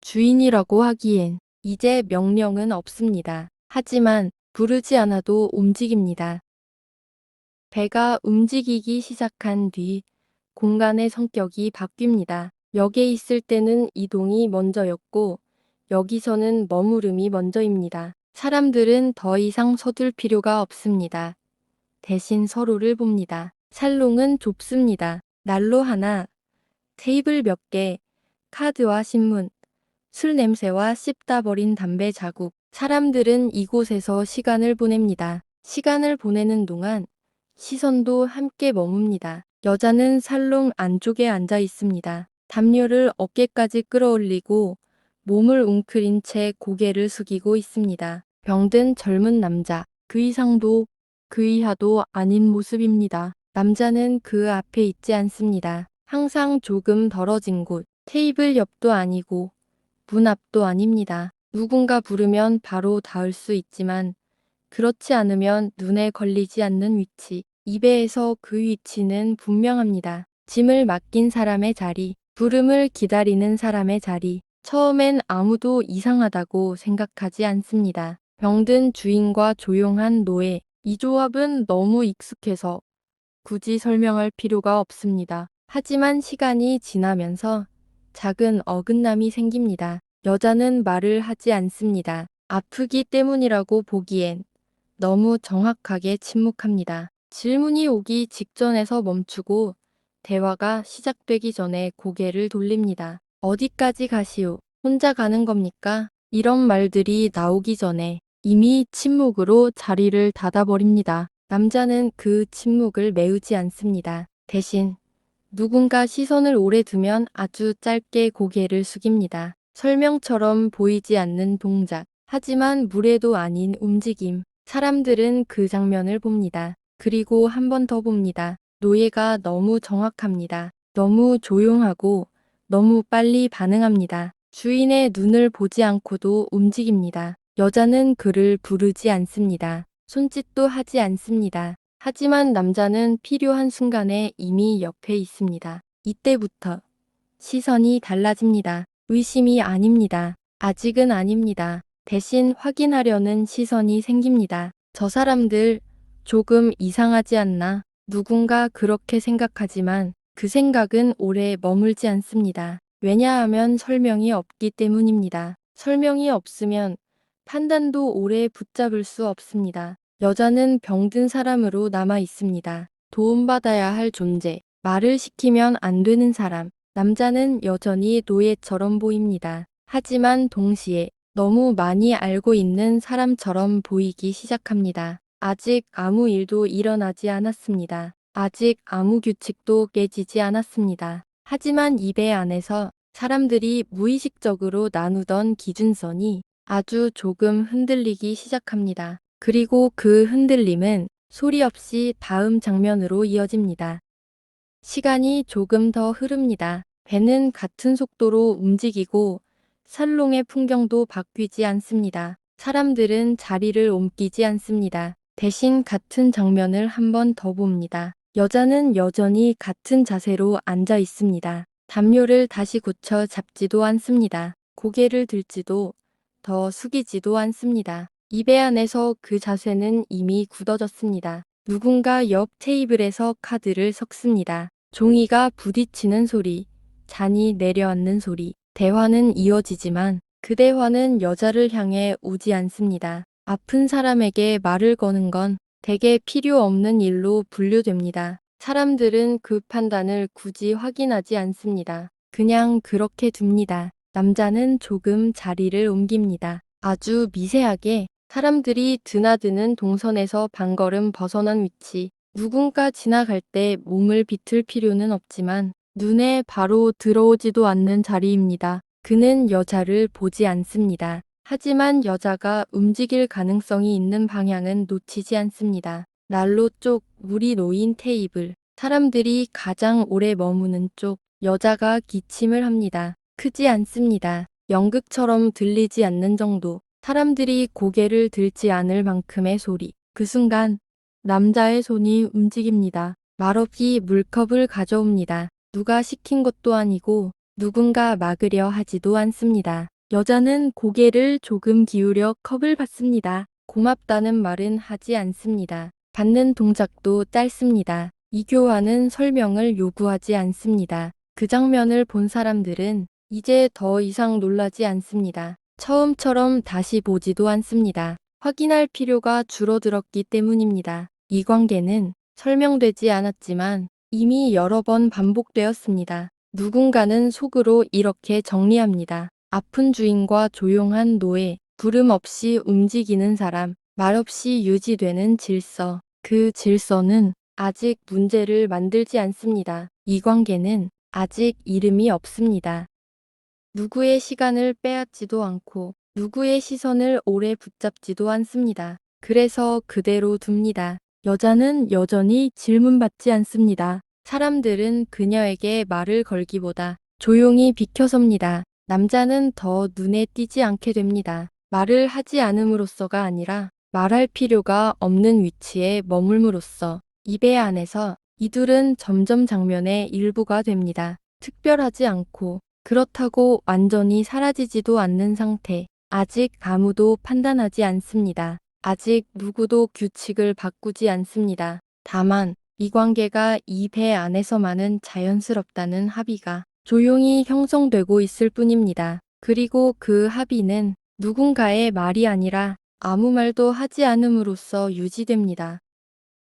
주인이라고 하기엔 이제 명령은 없습니다. 하지만 부르지 않아도 움직입니다. 배가 움직이기 시작한 뒤 공간의 성격이 바뀝니다. 역에 있을 때는 이동이 먼저였고 여기서는 머무름이 먼저입니다. 사람들은 더 이상 서둘 필요가 없습니다. 대신 서로를 봅니다. 살롱은 좁습니다. 난로 하나, 테이블 몇 개, 카드와 신문, 술 냄새와 씹다 버린 담배 자국. 사람들은 이곳에서 시간을 보냅니다. 시간을 보내는 동안 시선도 함께 머뭅니다. 여자는 살롱 안쪽에 앉아 있습니다. 담요를 어깨까지 끌어올리고 몸을 웅크린 채 고개를 숙이고 있습니다. 병든 젊은 남자. 그 이상도 그 이하도 아닌 모습입니다. 남자는 그 앞에 있지 않습니다. 항상 조금 떨어진 곳, 테이블 옆도 아니고 문 앞도 아닙니다. 누군가 부르면 바로 닿을 수 있지만 그렇지 않으면 눈에 걸리지 않는 위치. 이 배에서 그 위치는 분명합니다. 짐을 맡긴 사람의 자리, 부름을 기다리는 사람의 자리. 처음엔 아무도 이상하다고 생각하지 않습니다. 병든 주인과 조용한 노예. 이 조합은 너무 익숙해서 굳이 설명할 필요가 없습니다. 하지만 시간이 지나면서 작은 어긋남이 생깁니다. 여자는 말을 하지 않습니다. 아프기 때문이라고 보기엔 너무 정확하게 침묵합니다. 질문이 오기 직전에서 멈추고 대화가 시작되기 전에 고개를 돌립니다. 어디까지 가시오? 혼자 가는 겁니까? 이런 말들이 나오기 전에 이미 침묵으로 자리를 닫아버립니다. 남자는 그 침묵을 메우지 않습니다. 대신 누군가 시선을 오래 두면 아주 짧게 고개를 숙입니다. 설명처럼 보이지 않는 동작. 하지만 무례도 아닌 움직임. 사람들은 그 장면을 봅니다. 그리고 한 번 더 봅니다. 노예가 너무 정확합니다. 너무 조용하고 너무 빨리 반응합니다. 주인의 눈을 보지 않고도 움직입니다. 여자는 그를 부르지 않습니다. 손짓도 하지 않습니다. 하지만 남자는 필요한 순간에 이미 옆에 있습니다. 이때부터 시선이 달라집니다. 의심이 아닙니다. 아직은 아닙니다. 대신 확인하려는 시선이 생깁니다. 저 사람들 조금 이상하지 않나? 누군가 그렇게 생각하지만 그 생각은 오래 머물지 않습니다. 왜냐하면 설명이 없기 때문입니다. 설명이 없으면 판단도 오래 붙잡을 수 없습니다. 여자는 병든 사람으로 남아 있습니다. 도움받아야 할 존재, 말을 시키면 안 되는 사람. 남자는 여전히 노예처럼 보입니다. 하지만 동시에 너무 많이 알고 있는 사람처럼 보이기 시작합니다. 아직 아무 일도 일어나지 않았습니다. 아직 아무 규칙도 깨지지 않았습니다. 하지만 이 배 안에서 사람들이 무의식적으로 나누던 기준선이 아주 조금 흔들리기 시작합니다. 그리고 그 흔들림은 소리 없이 다음 장면으로 이어집니다. 시간이 조금 더 흐릅니다. 배는 같은 속도로 움직이고 살롱의 풍경도 바뀌지 않습니다. 사람들은 자리를 옮기지 않습니다. 대신 같은 장면을 한 번 더 봅니다. 여자는 여전히 같은 자세로 앉아 있습니다. 담요를 다시 굳혀 잡지도 않습니다. 고개를 들지도 더 숙이지도 않습니다. 이 배 안에서 그 자세는 이미 굳어졌습니다. 누군가 옆 테이블에서 카드를 섞습니다. 종이가 부딪히는 소리, 잔이 내려앉는 소리. 대화는 이어지지만 그 대화는 여자를 향해 오지 않습니다. 아픈 사람에게 말을 거는 건 대개 필요 없는 일로 분류됩니다. 사람들은 그 판단을 굳이 확인하지 않습니다. 그냥 그렇게 둡니다. 남자는 조금 자리를 옮깁니다. 아주 미세하게 사람들이 드나드는 동선에서 반걸음 벗어난 위치. 누군가 지나갈 때 몸을 비틀 필요는 없지만 눈에 바로 들어오지도 않는 자리입니다. 그는 여자를 보지 않습니다. 하지만 여자가 움직일 가능성이 있는 방향은 놓치지 않습니다. 난로 쪽, 물이 놓인 테이블, 사람들이 가장 오래 머무는 쪽, 여자가 기침을 합니다. 크지 않습니다. 연극처럼 들리지 않는 정도. 사람들이 고개를 들지 않을 만큼의 소리. 그 순간 남자의 손이 움직입니다. 말없이 물컵을 가져옵니다. 누가 시킨 것도 아니고 누군가 막으려 하지도 않습니다. 여자는 고개를 조금 기울여 컵을 받습니다. 고맙다는 말은 하지 않습니다. 받는 동작도 짧습니다. 이 교환은 설명을 요구하지 않습니다. 그 장면을 본 사람들은 이제 더 이상 놀라지 않습니다. 처음처럼 다시 보지도 않습니다. 확인할 필요가 줄어들었기 때문입니다. 이 관계는 설명되지 않았지만 이미 여러 번 반복되었습니다. 누군가는 속으로 이렇게 정리합니다. 아픈 주인과 조용한 노예, 부름 없이 움직이는 사람, 말없이 유지되는 질서. 그 질서는 아직 문제를 만들지 않습니다. 이 관계는 아직 이름이 없습니다. 누구의 시간을 빼앗지도 않고 누구의 시선을 오래 붙잡지도 않습니다. 그래서 그대로 둡니다. 여자는 여전히 질문받지 않습니다. 사람들은 그녀에게 말을 걸기보다 조용히 비켜섭니다. 남자는 더 눈에 띄지 않게 됩니다. 말을 하지 않음으로써가 아니라 말할 필요가 없는 위치에 머물므로써 입의 안에서 이둘은 점점 장면의 일부가 됩니다. 특별하지 않고 그렇다고 완전히 사라지지도 않는 상태. 아직 아무도 판단하지 않습니다. 아직 누구도 규칙을 바꾸지 않습니다. 다만 이 관계가 이 배 안에서만은 자연스럽다는 합의가 조용히 형성되고 있을 뿐입니다. 그리고 그 합의는 누군가의 말이 아니라 아무 말도 하지 않음으로써 유지됩니다.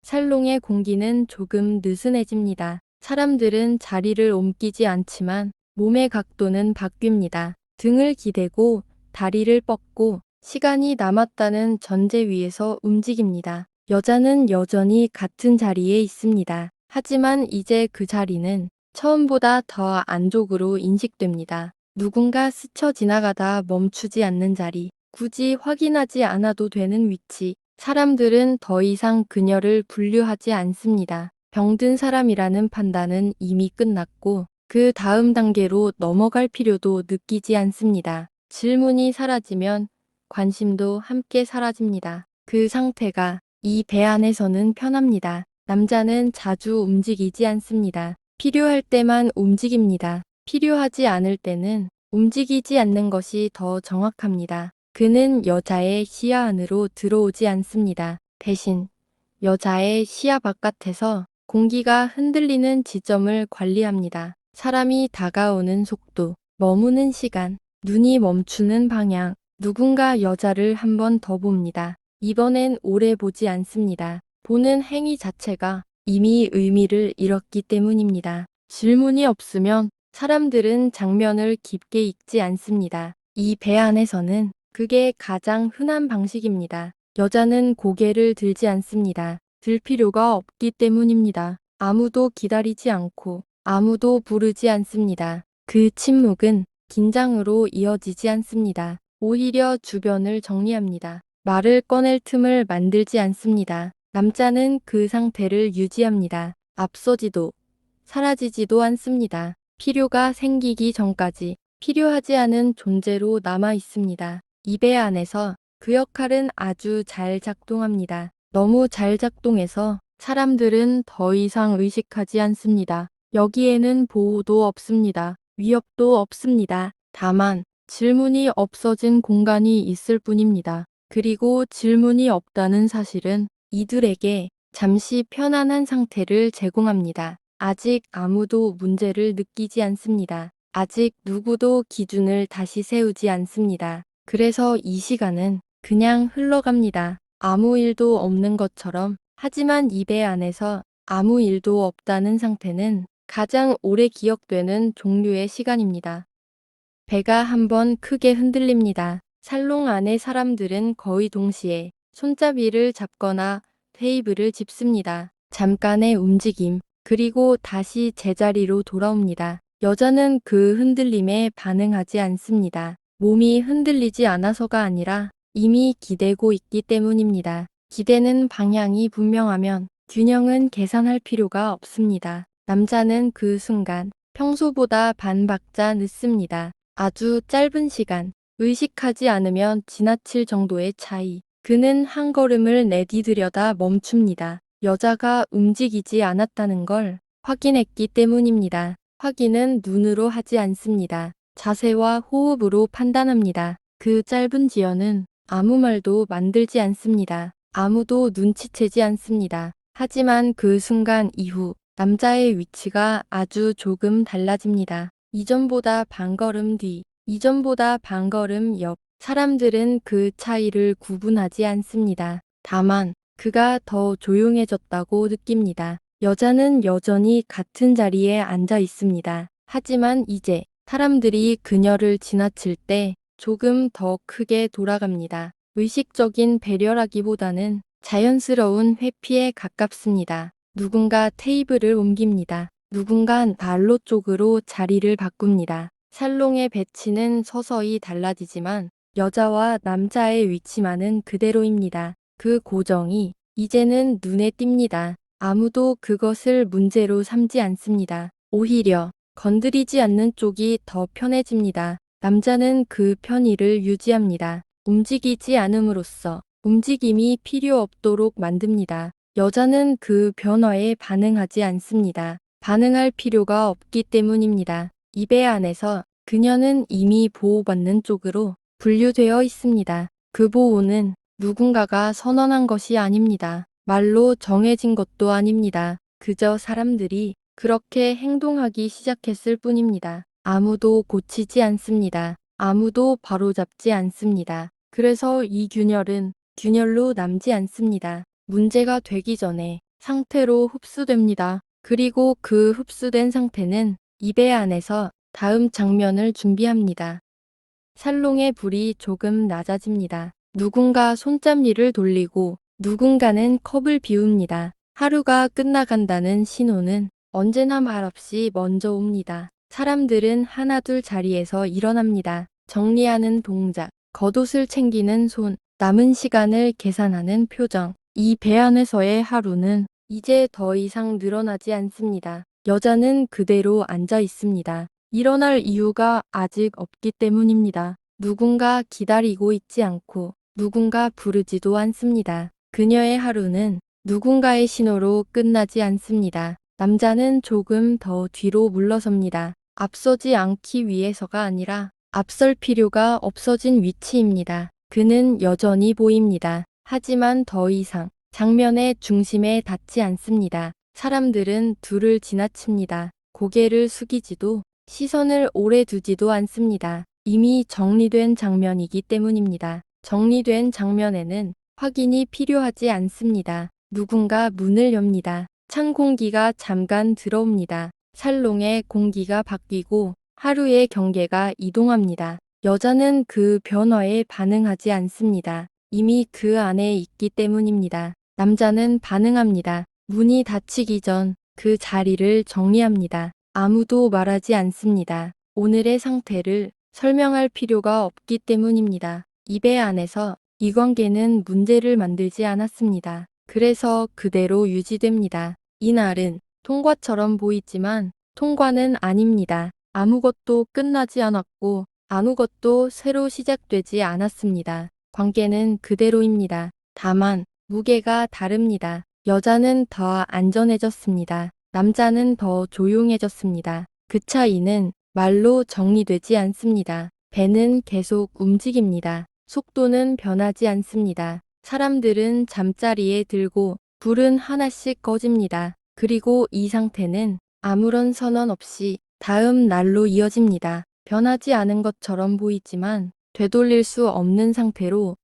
살롱의 공기는 조금 느슨해집니다. 사람들은 자리를 옮기지 않지만 몸의 각도는 바뀝니다. 등을 기대고 다리를 뻗고 시간이 남았다는 전제 위에서 움직입니다. 여자는 여전히 같은 자리에 있습니다. 하지만 이제 그 자리는 처음보다 더 안쪽으로 인식됩니다. 누군가 스쳐 지나가다 멈추지 않는 자리, 굳이 확인하지 않아도 되는 위치. 사람들은 더 이상 그녀를 분류하지 않습니다. 병든 사람이라는 판단은 이미 끝났고 그 다음 단계로 넘어갈 필요도 느끼지 않습니다. 질문이 사라지면 관심도 함께 사라집니다. 그 상태가 이 배 안에서는 편합니다. 남자는 자주 움직이지 않습니다. 필요할 때만 움직입니다. 필요하지 않을 때는 움직이지 않는 것이 더 정확합니다. 그는 여자의 시야 안으로 들어오지 않습니다. 대신 여자의 시야 바깥에서 공기가 흔들리는 지점을 관리합니다. 사람이 다가오는 속도, 머무는 시간, 눈이 멈추는 방향. 누군가 여자를 한 번 더 봅니다. 이번엔 오래 보지 않습니다. 보는 행위 자체가 이미 의미를 잃었기 때문입니다. 질문이 없으면 사람들은 장면을 깊게 읽지 않습니다. 이 배 안에서는 그게 가장 흔한 방식입니다. 여자는 고개를 들지 않습니다. 들 필요가 없기 때문입니다. 아무도 기다리지 않고 아무도 부르지 않습니다. 그 침묵은 긴장으로 이어지지 않습니다. 오히려 주변을 정리합니다. 말을 꺼낼 틈을 만들지 않습니다. 남자는 그 상태를 유지합니다. 앞서지도 사라지지도 않습니다. 필요가 생기기 전까지 필요하지 않은 존재로 남아 있습니다. 이 배 안에서 그 역할은 아주 잘 작동합니다. 너무 잘 작동해서 사람들은 더 이상 의식하지 않습니다. 여기에는 보호도 없습니다. 위협도 없습니다. 다만 질문이 없어진 공간이 있을 뿐입니다. 그리고 질문이 없다는 사실은 이들에게 잠시 편안한 상태를 제공합니다. 아직 아무도 문제를 느끼지 않습니다. 아직 누구도 기준을 다시 세우지 않습니다. 그래서 이 시간은 그냥 흘러갑니다. 아무 일도 없는 것처럼. 하지만 이 배 안에서 아무 일도 없다는 상태는 가장 오래 기억되는 종류의 시간입니다. 배가 한번 크게 흔들립니다. 살롱 안의 사람들은 거의 동시에 손잡이를 잡거나 테이블을 짚습니다. 잠깐의 움직임, 그리고 다시 제자리로 돌아옵니다. 여자는 그 흔들림에 반응하지 않습니다. 몸이 흔들리지 않아서가 아니라 이미 기대고 있기 때문입니다. 기대는 방향이 분명하면 균형은 계산할 필요가 없습니다. 남자는 그 순간 평소보다 반 박자 늦습니다. 아주 짧은 시간, 의식하지 않으면 지나칠 정도의 차이. 그는 한 걸음을 내디디려다 멈춥니다. 여자가 움직이지 않았다는 걸 확인했기 때문입니다. 확인은 눈으로 하지 않습니다. 자세와 호흡으로 판단합니다. 그 짧은 지연은 아무 말도 만들지 않습니다. 아무도 눈치채지 않습니다. 하지만 그 순간 이후 남자의 위치가 아주 조금 달라집니다. 이전보다 반걸음 뒤, 이전보다 반걸음 옆. 사람들은 그 차이를 구분하지 않습니다. 다만 그가 더 조용해졌다고 느낍니다. 여자는 여전히 같은 자리에 앉아 있습니다. 하지만 이제 사람들이 그녀를 지나칠 때 조금 더 크게 돌아갑니다. 의식적인 배려라기보다는 자연스러운 회피에 가깝습니다. 누군가 테이블을 옮깁니다. 누군가 난로 쪽으로 자리를 바꿉니다. 살롱의 배치는 서서히 달라지지만 여자와 남자의 위치만은 그대로입니다. 그 고정이 이제는 눈에 띕니다. 아무도 그것을 문제로 삼지 않습니다. 오히려 건드리지 않는 쪽이 더 편해집니다. 남자는 그 편의를 유지합니다. 움직이지 않음으로써 움직임이 필요 없도록 만듭니다. 여자는 그 변화에 반응하지 않습니다. 반응할 필요가 없기 때문입니다. 이 배 안에서 그녀는 이미 보호받는 쪽으로 분류되어 있습니다. 그 보호는 누군가가 선언한 것이 아닙니다. 말로 정해진 것도 아닙니다. 그저 사람들이 그렇게 행동하기 시작했을 뿐입니다. 아무도 고치지 않습니다. 아무도 바로잡지 않습니다. 그래서 이 균열은 균열로 남지 않습니다. 문제가 되기 전에 상태로 흡수됩니다. 그리고 그 흡수된 상태는 이 배 안에서 다음 장면을 준비합니다. 살롱의 불이 조금 낮아집니다. 누군가 손잡이를 돌리고 누군가는 컵을 비웁니다. 하루가 끝나간다는 신호는 언제나 말없이 먼저 옵니다. 사람들은 하나둘 자리에서 일어납니다. 정리하는 동작, 겉옷을 챙기는 손, 남은 시간을 계산하는 표정. 이 배 안에서의 하루는 이제 더 이상 늘어나지 않습니다. 여자는 그대로 앉아 있습니다. 일어날 이유가 아직 없기 때문입니다. 누군가 기다리고 있지 않고 누군가 부르지도 않습니다. 그녀의 하루는 누군가의 신호로 끝나지 않습니다. 남자는 조금 더 뒤로 물러섭니다. 앞서지 않기 위해서가 아니라 앞설 필요가 없어진 위치입니다. 그는 여전히 보입니다. 하지만 더 이상 장면의 중심에 닿지 않습니다. 사람들은 둘을 지나칩니다. 고개를 숙이지도 시선을 오래 두지도 않습니다. 이미 정리된 장면이기 때문입니다. 정리된 장면에는 확인이 필요하지 않습니다. 누군가 문을 엽니다. 찬 공기가 잠깐 들어옵니다. 살롱의 공기가 바뀌고 하루의 경계가 이동합니다. 여자는 그 변화에 반응하지 않습니다. 이미 그 안에 있기 때문입니다. 남자는 반응합니다. 문이 닫히기 전 그 자리를 정리합니다. 아무도 말하지 않습니다. 오늘의 상태를 설명할 필요가 없기 때문입니다. 이 배 안에서 이 관계는 문제를 만들지 않았습니다. 그래서 그대로 유지됩니다. 이날은 통과처럼 보이지만 통과는 아닙니다. 아무것도 끝나지 않았고 아무것도 새로 시작되지 않았습니다. 관계는 그대로입니다. 다만 무게가 다릅니다. 여자는 더 안전해졌습니다. 남자는 더 조용해졌습니다. 그 차이는 말로 정리되지 않습니다. 배는 계속 움직입니다. 속도는 변하지 않습니다. 사람들은 잠자리에 들고 불은 하나씩 꺼집니다. 그리고 이 상태는 아무런 선언 없이 다음 날로 이어집니다. 변하지 않은 것처럼 보이지만 되돌릴 수 없는 상태로